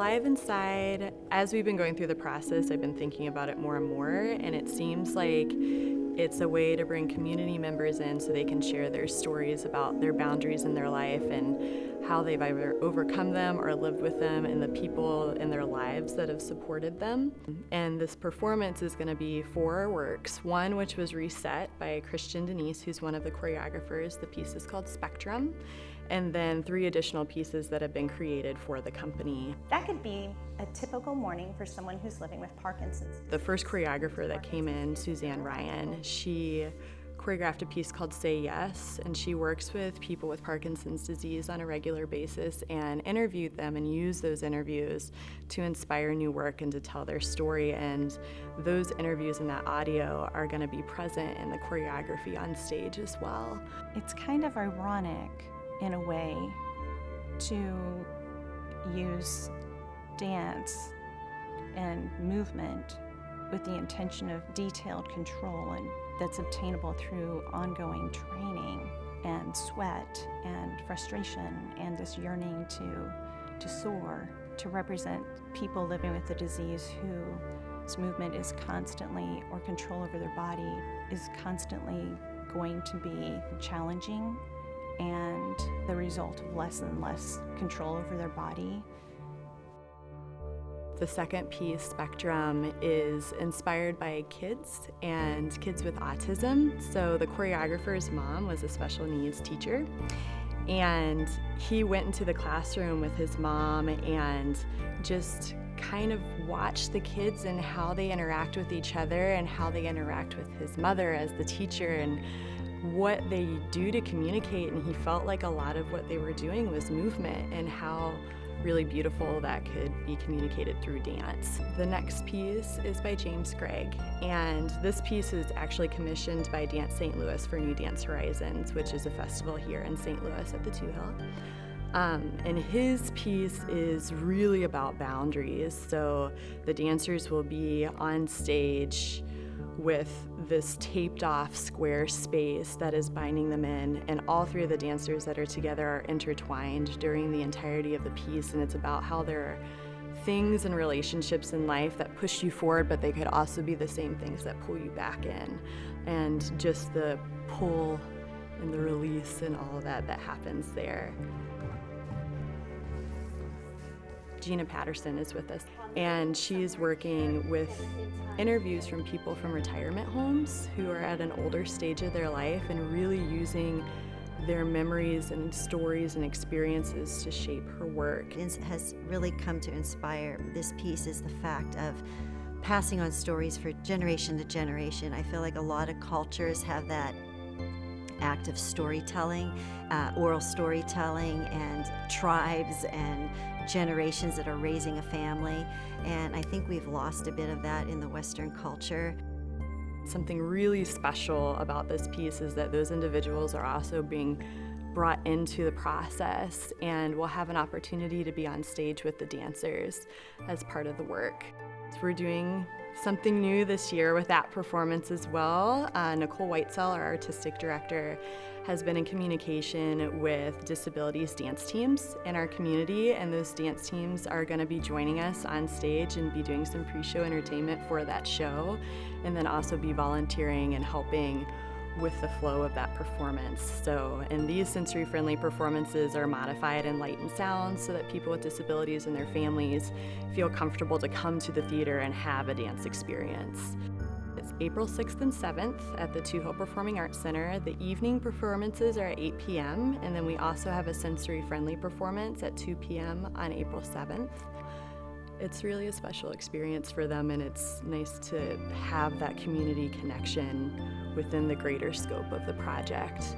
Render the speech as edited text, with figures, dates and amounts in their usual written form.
Alive Inside, as we've been going through the process, I've been thinking about it more and more, and it seems like it's a way to bring community members in so they can share their stories about their boundaries in their life and how they've either overcome them or lived with them and the people in their lives that have supported them. And this performance is going to be 4 works. One which was reset by Christian Denise, who's one of the choreographers. The piece is called Spectrum. And then 3 additional pieces that have been created for the company. That could be a typical morning for someone who's living with Parkinson's. The first choreographer that came in, Suzanne Ryan, she choreographed a piece called Say Yes, and she works with people with Parkinson's disease on a regular basis and interviewed them and used those interviews to inspire new work and to tell their story. And those interviews and that audio are going to be present in the choreography on stage as well. It's kind of ironic in a way to use dance and movement with the intention of detailed control, and that's obtainable through ongoing training and sweat and frustration and this yearning to soar, to represent people living with the disease whose movement is constantly, or control over their body is constantly going to be challenging and the result of less and less control over their body. The second piece, Spectrum, is inspired by kids and kids with autism. So the choreographer's mom was a special needs teacher, and he went into the classroom with his mom and just kind of watched the kids and how they interact with each other and how they interact with his mother as the teacher and what they do to communicate. And he felt like a lot of what they were doing was movement and how really beautiful that could be communicated through dance. The next piece is by James Gregg, and this piece is actually commissioned by Dance St. Louis for New Dance Horizons, which is a festival here in St. Louis at the Two Hill. And his piece is really about boundaries. So the dancers will be on stage with this taped off square space that is binding them in, and all 3 of the dancers that are together are intertwined during the entirety of the piece, and it's about how there are things and relationships in life that push you forward, but they could also be the same things that pull you back in, and just the pull and the release and all of that happens there. Gina Patterson is with us, and she's working with interviews from people from retirement homes who are at an older stage of their life and really using their memories and stories and experiences to shape her work. It has really come to inspire this piece is the fact of passing on stories for generation to generation. I feel like a lot of cultures have that act of storytelling, oral storytelling, and tribes and generations that are raising a family, and I think we've lost a bit of that in the Western culture. Something really special about this piece is that those individuals are also being brought into the process and will have an opportunity to be on stage with the dancers as part of the work. So we're doing something new this year with that performance as well. Nicole Whitesell, our artistic director, has been in communication with Disabilities dance teams in our community, and those dance teams are going to be joining us on stage and be doing some pre-show entertainment for that show, and then also be volunteering and helping with the flow of that performance. So, and these sensory-friendly performances are modified in light and sound so that people with disabilities and their families feel comfortable to come to the theater and have a dance experience. It's April 6th and 7th at the Two Hill Performing Arts Center. The evening performances are at 8 p.m. and then we also have a sensory-friendly performance at 2 p.m. on April 7th. It's really a special experience for them, and it's nice to have that community connection within the greater scope of the project.